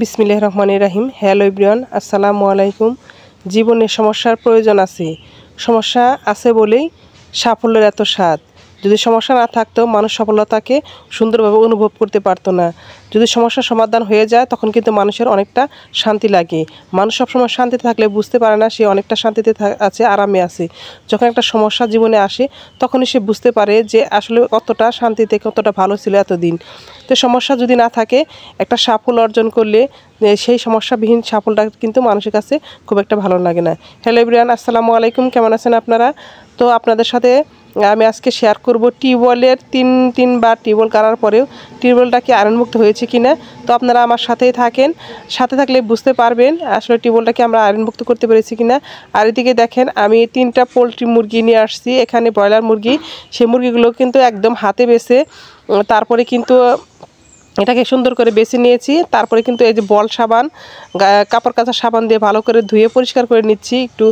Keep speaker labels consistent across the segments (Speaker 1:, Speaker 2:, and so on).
Speaker 1: বিসমিল্লাহির রহমানির রহিম। Hello everyone, আসসালামু আলাইকুম। জীবনে সমস্যার প্রয়োজন আছে, সমস্যা আছে বলেই সাফল্যের এত স্বাদ। যদি সমস্যা না থাকতো মানুষ সফলতাকে সুন্দরভাবে অনুভব করতে পারতো না। যদি সমস্যার সমাধান হয়ে যায় তখন কিন্তু মানুষের অনেকটা শান্তি লাগে। মানুষ সবসময় শান্তিতে থাকলে বুঝতে পারে না সে অনেকটা শান্তিতে আছে, আরামে আছে। যখন একটা সমস্যা জীবনে আসে তখনই সে বুঝতে পারে যে আসলে কতটা শান্তিতে কতটা ভালো ছিল এতদিন। তো সমস্যা যদি না থাকে, একটা সাফল্য অর্জন করলে সেই সমস্যাবিহীন সাফল্যটা কিন্তু মানুষের কাছে খুব একটা ভালো লাগে না। হ্যালো এভরিওয়ান, আসসালামু আলাইকুম। কেমন আছেন আপনারা? তো আপনাদের সাথে আমি আজকে শেয়ার করব টিউবওয়েলের তিনবার টিউবওয়েল করার পরেও টিউবওয়েলটা কি আয়রনমুক্ত হয়েছে কিনা। তো আপনারা আমার সাথেই থাকেন, সাথে থাকলে বুঝতে পারবেন আসলে টিউবওয়েলটাকে আমরা আয়রনমুক্ত করতে পেরেছি কিনা। আর এদিকে দেখেন আমি 3টা পোলট্রি মুরগি নিয়ে আসছি, এখানে ব্রয়লার মুরগি। সেই মুরগিগুলো কিন্তু একদম হাতে বেছে তারপরে কিন্তু এটাকে সুন্দর করে বেছে নিয়েছি। তারপরে কিন্তু এই যে বল সাবান, কাপড় কাচা সাবান দিয়ে ভালো করে ধুয়ে পরিষ্কার করে নিচ্ছি, একটু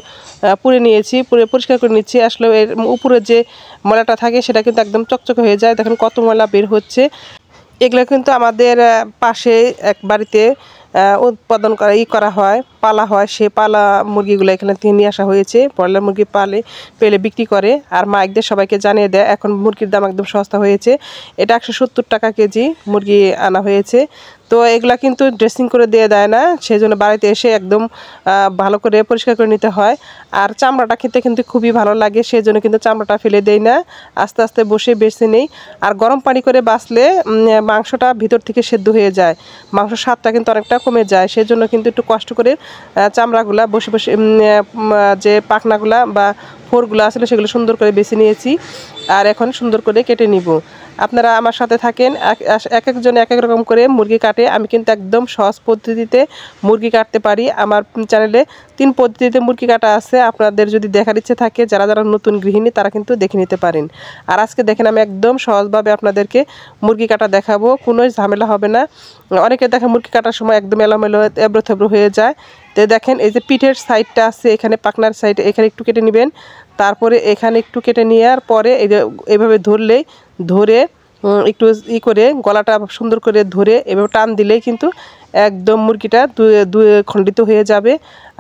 Speaker 1: পুড়ে নিয়েছি, পুড়ে পরিষ্কার করে নিচ্ছি। আসলে এর উপরে যে ময়লাটা থাকে সেটা কিন্তু একদম চকচকে হয়ে যায়। দেখেন কত ময়লা বের হচ্ছে। এগুলো কিন্তু আমাদের পাশে এক বাড়িতে উৎপাদন করা হয়, পালা হয়। সে পালা মুরগিগুলো এখানে থেকে নিয়ে আসা হয়েছে। ব্রয়লার মুরগি পেলে বিক্রি করে আর মাইকদের সবাইকে জানিয়ে দেয় এখন মুরগির দাম একদম সস্তা হয়েছে। এটা 170 টাকা কেজি মুরগি আনা হয়েছে। তো এগুলা কিন্তু ড্রেসিং করে দিয়ে দেয় না, সেই জন্য বাড়িতে এসে একদম ভালো করে পরিষ্কার করে নিতে হয়। আর চামড়াটা খেতে কিন্তু খুবই ভালো লাগে, সেই জন্য কিন্তু চামড়াটা ফেলে দেই না, আস্তে আস্তে বসে বেছে নেই। আর গরম পানি করে বাছলে মাংসটা ভিতর থেকে সেদ্ধ হয়ে যায়, মাংসের স্বাদটা কিন্তু অনেকটা কমে যায়। সেই জন্য কিন্তু একটু কষ্ট করে চামড়াগুলা বসে বসে যে পাখনাগুলা বা ফোরগুলো আসলে সেগুলো সুন্দর করে বেছে নিয়েছি। আর এখন সুন্দর করে কেটে নিব। আপনারা আমার সাথে থাকেন, এক একজন এক এক রকম করে মুরগি কাটে। আমি কিন্তু একদম সহজ পদ্ধতিতে মুরগি কাটতে পারি। আমার চ্যানেলে 3 পদ্ধতিতে মুরগি কাটা আছে, আপনাদের যদি দেখার ইচ্ছে থাকে যারা যারা নতুন গৃহিণী তারা কিন্তু দেখে নিতে পারেন। আর আজকে দেখেন আমি একদম সহজভাবে আপনাদেরকে মুরগি কাটা দেখাবো, কোনো ঝামেলা হবে না। অনেকে দেখেন মুরগি কাটার সময় একদম এলোমেলো এবড়ো থেবড়ো হয়ে যায়। তো দেখেন এই যে পিঠের সাইডটা আছে, এখানে পাকনার সাইড এখানে একটু কেটে নেবেন, তারপরে এখানে একটু কেটে নেওয়ার পরে এই যে এভাবে ধরে একটু করে গলাটা সুন্দর করে ধরে এভাবে টান দিলেই কিন্তু একদম মুরগিটা দুয়ে খণ্ডিত হয়ে যাবে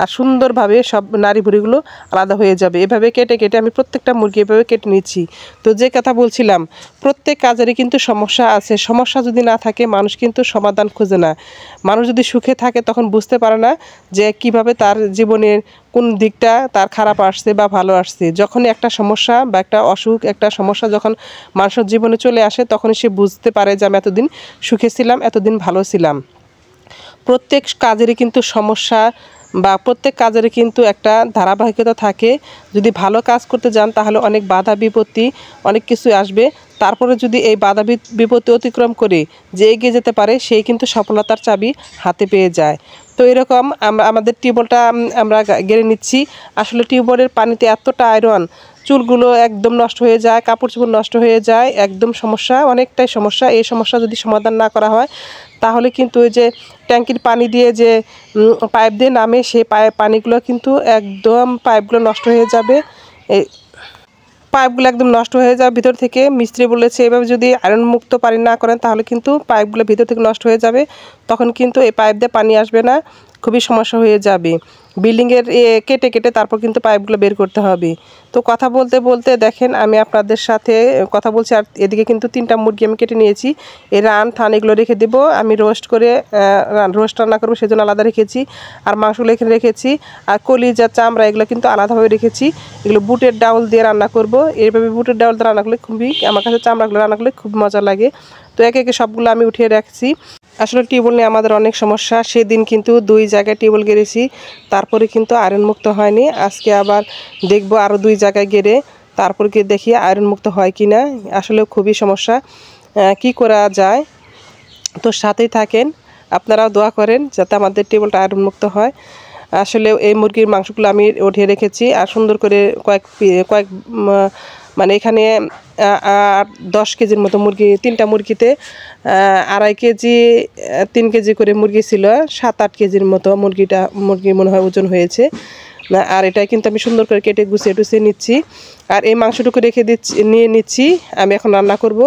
Speaker 1: আর সুন্দরভাবে সব নাড়ি ভুড়িগুলো আলাদা হয়ে যাবে। এভাবে কেটে কেটে আমি প্রত্যেকটা মুরগি এভাবে কেটে নিচ্ছি। তো যে কথা বলছিলাম, প্রত্যেক কাজেরই কিন্তু সমস্যা আছে। সমস্যা যদি না থাকে মানুষ কিন্তু সমাধান খোঁজে না। মানুষ যদি সুখে থাকে তখন বুঝতে পারে না যে কিভাবে তার জীবনের কোন দিকটা তার খারাপ আসছে বা ভালো আসছে। যখনই একটা সমস্যা বা একটা অসুখ, একটা সমস্যা যখন মানুষের জীবনে চলে আসে তখনই সে বুঝতে পারে যে আমি এতদিন সুখে ছিলাম, এতদিন ভালো ছিলাম। প্রত্যেক কাজেরই কিন্তু সমস্যা বা প্রত্যেক কাজেরই কিন্তু একটা ধারাবাহিকতা থাকে। যদি ভালো কাজ করতে যান তাহলে অনেক বাধা বিপত্তি অনেক কিছু আসবে, তারপরে যদি এই বাধা বিপত্তি অতিক্রম করে যে এগিয়ে যেতে পারে সেই কিন্তু সফলতার চাবি হাতে পেয়ে যায়। তো এরকম আমাদের টিউবওয়েলটা আমরা গেড়ে নিচ্ছি। আসলে টিউবওয়েলের পানিতে এতটা আয়রন, চুলগুলো একদম নষ্ট হয়ে যায়, কাপড় চোপড় নষ্ট হয়ে যায়, একদম সমস্যা, অনেকটাই সমস্যা। এই সমস্যা যদি সমাধান না করা হয় তাহলে কিন্তু ওই যে ট্যাঙ্কির পানি দিয়ে যে পাইপ দিয়ে নামে সেই পানিগুলো কিন্তু একদম পাইপগুলো নষ্ট হয়ে যাবে। এই পাইপগুলো একদম নষ্ট হয়ে যাবে ভিতর থেকে। মিস্ত্রি বলেছে এভাবে যদি আয়রন মুক্ত পানি না করেন তাহলে কিন্তু পাইপগুলো ভিতর থেকে নষ্ট হয়ে যাবে, তখন কিন্তু এই পাইপ দিয়ে পানি আসবে না, খুবই সমস্যা হয়ে যাবে। বিল্ডিংয়ের কেটে কেটে তারপর কিন্তু পাইপগুলো বের করতে হবে। তো কথা বলতে বলতে দেখেন আমি আপনাদের সাথে কথা বলছি। আর এদিকে কিন্তু 3টা মুরগি আমি কেটে নিয়েছি। এই রান থান এগুলো রেখে দেবো, আমি রোস্ট রান্না করবো সেজন্য আলাদা রেখেছি। আর মাংসগুলো এখানে রেখেছি। আর কলিজা চামড়া এগুলো কিন্তু আলাদাভাবে রেখেছি। এগুলো বুটের ডাউল দিয়ে রান্না করব। এইভাবে বুটের ডাউল দিয়ে রান্না করলে খুবই, আমার কাছে চামড়াগুলো রান্না করলে খুব মজা লাগে। তো একে একে সবগুলো আমি উঠিয়ে রাখছি। আসলে টিউবওয়েল নিয়ে আমাদের অনেক সমস্যা। সেদিন কিন্তু 2 জায়গায় টিউবওয়েল গেড়েছি, তারপরে কিন্তু আয়রন মুক্ত হয়নি। আজকে আবার দেখবো আরও 2 জায়গায় গেড়ে তারপর গিয়ে দেখি আয়রন মুক্ত হয় কি না। আসলে খুবই সমস্যা, কি করা যায়। তো সাথেই থাকেন, আপনারাও দোয়া করেন যাতে আমাদের টিউবওয়েলটা আয়রন মুক্ত হয়। আসলে এই মুরগির মাংসগুলো আমি উঠিয়ে রেখেছি আর সুন্দর করে কয়েক মানে এখানে 10 কেজির মতো মুরগি, 3টা মুরগিতে 2.5 কেজি 3 কেজি করে মুরগি ছিল, 7-8 কেজির মতো মুরগি মনে হয় ওজন হয়েছে। আর এটা কিন্তু আমি সুন্দর করে কেটে গুছিয়ে টুছিয়ে নিচ্ছি। আর এই মাংসটুকু নিয়ে নিচ্ছি, আমি এখন রান্না করব।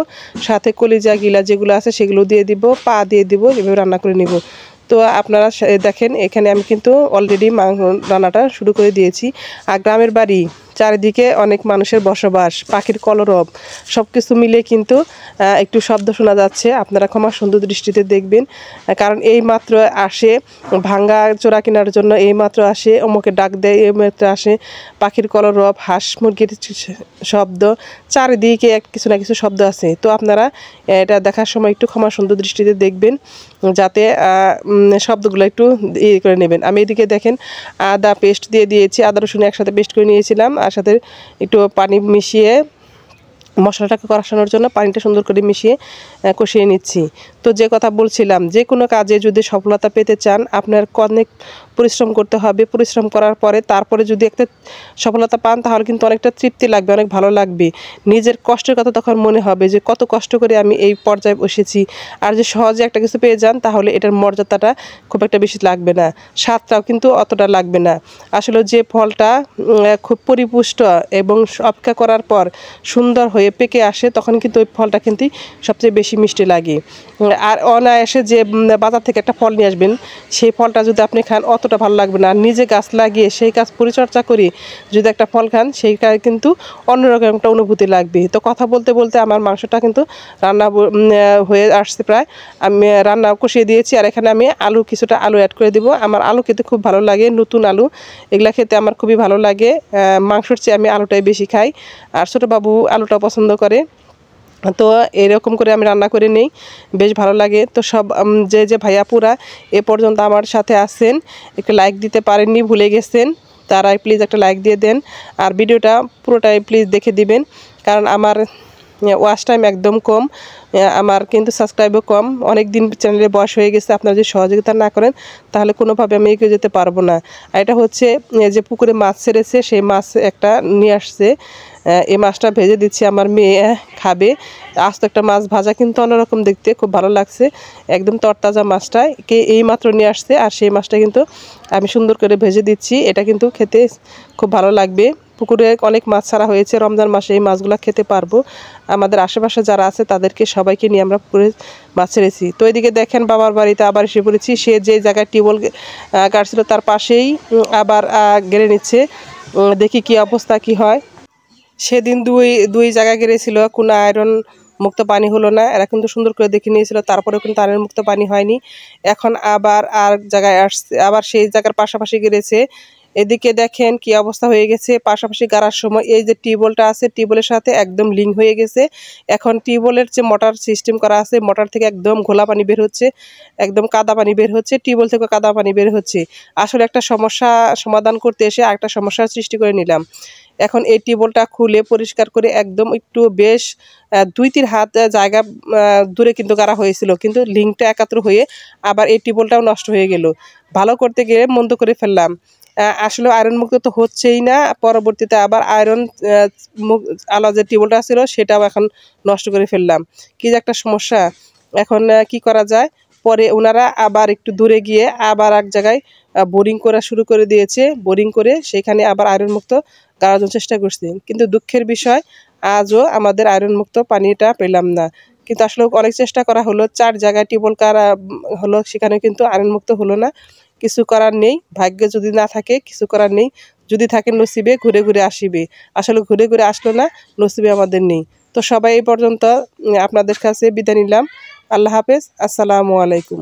Speaker 1: সাথে কলিজা গিলা যেগুলো আছে সেগুলো দিয়ে দিব, পা দিয়ে দিব, এভাবে রান্না করে নিব। তো আপনারা দেখেন এখানে আমি কিন্তু অলরেডি রান্নাটা শুরু করে দিয়েছি। আর গ্রামের বাড়ি, চারিদিকে অনেক মানুষের বসবাস, পাখির কলরব সব কিছু মিলে কিন্তু একটু শব্দ শোনা যাচ্ছে। আপনারা ক্ষমা সুন্দর দৃষ্টিতে দেখবেন, কারণ এই মাত্র আসে ভাঙ্গা চোরা কেনার জন্য, এই মাত্র আসে অমুকে ডাক দেয়, এই মাত্র আসে পাখির কলরব, হাঁস মুরগির শব্দ, চারিদিকে কিছু না কিছু শব্দ আছে। তো আপনারা এটা দেখার সময় একটু ক্ষমা সুন্দর দৃষ্টিতে দেখবেন, যাতে শব্দগুলো একটু ইয়ে করে নেবেন। আমি এদিকে দেখেন আদা পেস্ট দিয়ে দিয়েছি, আদা রসুন একসাথে পেস্ট করে নিয়েছিলাম, আর সাথে একটু পানি মিশিয়ে মশলাটাকে কষানোর জন্য পানিটা সুন্দর করে মিশিয়ে কষিয়ে নিচ্ছি। তো যে কথা বলছিলাম, যে কোনো কাজে যদি সফলতা পেতে চান আপনার অনেক পরিশ্রম করতে হবে। পরিশ্রম করার পরে তারপরে যদি একটা সফলতা পান তাহলে কিন্তু অনেকটা তৃপ্তি লাগবে, অনেক ভালো লাগবে। নিজের কষ্টের কথা তখন মনে হবে যে কত কষ্ট করে আমি এই পর্যায়ে বসেছি। আর যে সহজে একটা কিছু পেয়ে যান তাহলে এটার মর্যাদাটা খুব একটা বেশি লাগবে না, স্বাদটাও কিন্তু অতটা লাগবে না। আসলে যে ফলটা খুব পরিপুষ্ট এবং অপেক্ষা করার পর সুন্দর হয়ে পেকে আসে তখন কিন্তু ওই ফলটা কিন্তু সবচেয়ে বেশি মিষ্টি লাগে। আর অনায়াসে যে বাজার থেকে একটা ফল নিয়ে আসবেন সেই ফলটা যদি আপনি খান অতটা ভালো লাগবে না। নিজে গাছ লাগিয়ে সেই গাছ পরিচর্যা করে যদি একটা ফল খান সেইটা কিন্তু অন্যরকম একটা অনুভূতি লাগবে। তো কথা বলতে বলতে আমার মাংসটা কিন্তু রান্না হয়ে আসছে প্রায়, আমি রান্না কষিয়ে দিয়েছি। আর এখানে আমি কিছুটা আলু অ্যাড করে দিব। আমার আলু খেতে খুব ভালো লাগে, নতুন আলু এগুলা খেতে আমার খুবই ভালো লাগে। মাংসর চেয়ে আমি আলুটাই বেশি খাই, আর ছোটো বাবু আলুটা পছন্দ করে। তো এরকম করে আমি রান্না করে নিই, বেশ ভালো লাগে। তো সব যে ভাইয়াপুরা এ পর্যন্ত আমার সাথে আছেন, একটা লাইক দিতে পারেননি, ভুলে গেছেন, তারা প্লিজ একটা লাইক দিয়ে দেন। আর ভিডিওটা পুরোটাই প্লিজ দেখে দিবেন, কারণ আমার ওয়াচ টাইম একদম কম, আমার কিন্তু সাবস্ক্রাইবও কম। অনেক দিন চ্যানেলের বয়স হয়ে গেছে, আপনারা যদি সহযোগিতা না করেন তাহলে কোনোভাবে আমি এগিয়ে যেতে পারবো না। আর এটা হচ্ছে যে পুকুরে মাছ ছেড়েছে, সেই মাছ একটা নিয়ে আসছে, এই মাছটা ভেজে দিচ্ছি, আমার মেয়ে খাবে। আস্ত একটা মাছ ভাজা কিন্তু অন্যরকম দেখতে, খুব ভালো লাগছে, একদম তরতাজা মাছটা এই মাত্র নিয়ে আসছে। আর সেই মাছটা কিন্তু আমি সুন্দর করে ভেজে দিচ্ছি, এটা কিন্তু খেতে খুব ভালো লাগবে। পুকুরে অনেক মাছ ছাড়া হয়েছে, রমজান মাসে এই মাছগুলো খেতে পারবো। আমাদের আশেপাশে যারা আছে তাদেরকে সবাইকে নিয়ে আমরা পুকুরে মাছ ছেড়েছি। তো এদিকে দেখেন বাবার বাড়িতে আবার এসে পড়েছি, সে যে জায়গায় টিউবওয়েল কাটছিল তার পাশেই আবার গেড়ে নিচ্ছে, দেখি কি অবস্থা কি হয়। সেদিন দুই জায়গায় গেড়েছিল, কোনো আয়রন মুক্ত পানি হলো না, এরা কিন্তু সুন্দর করে দেখে নিয়েছিল, তারপরেও কিন্তু আয়রন মুক্ত পানি হয়নি। এখন আবার আর জায়গায় আসছে, আবার সেই জায়গার পাশাপাশি গেড়েছে। এদিকে দেখেন কি অবস্থা হয়ে গেছে, পাশাপাশি গাড়ার সময় এই যে টিউবওয়েলটা আছে টিউবওয়েলের সাথে একদম লিঙ্ক হয়ে গেছে। এখন টিউবওয়েলের যে মোটর সিস্টেম করা আছে, মোটর থেকে একদম ঘোলা পানি বের হচ্ছে, একদম কাদা পানি বের হচ্ছে, টিউবওয়েল থেকে কাদা পানি বের হচ্ছে। আসলে একটা সমস্যা সমাধান করতে এসে আরেকটা সমস্যার সৃষ্টি করে নিলাম। এখন এই টিউবওয়েলটা খুলে পরিষ্কার করে একদম একটু বেশ 2-3 হাত জায়গা দূরে কিন্তু গাড়া হয়েছিল, কিন্তু লিঙ্কটা একাত্র হয়ে আবার এই টিউবওয়েলটাও নষ্ট হয়ে গেল। ভালো করতে গিয়ে মন্দ করে ফেললাম। আসলে আয়রন মুক্ত তো হচ্ছেই না, পরবর্তীতে আবার আয়রন আলা যে টিউবওয়েলটা ছিল সেটাও এখন নষ্ট করে ফেললাম। কি যে একটা সমস্যা, এখন কি করা যায়। পরে ওনারা আবার একটু দূরে গিয়ে আবার এক জায়গায় বোরিং করা শুরু করে দিয়েছে, বোরিং করে সেখানে আবার আয়রন মুক্ত গাড়ার জন্য চেষ্টা করছি, কিন্তু দুঃখের বিষয় আজও আমাদের আয়রন মুক্ত পানিটা পেলাম না। কিন্তু আসলে অনেক চেষ্টা করা হলো, 4 জায়গায় টিউবওয়েল কারা হলো, সেখানে কিন্তু আয়রন মুক্ত হলো না। কিছু করার নেই, ভাগ্যে যদি না থাকে কিছু করার নেই, যদি থাকে নসিবে ঘুরে ঘুরে আসিবে। আসলে ঘুরে ঘুরে আসলো না, নসিবে আমাদের নেই। তো সবাই এই পর্যন্ত আপনাদের কাছে বিদায় নিলাম। আল্লাহ হাফেজ, আসসালামু আলাইকুম।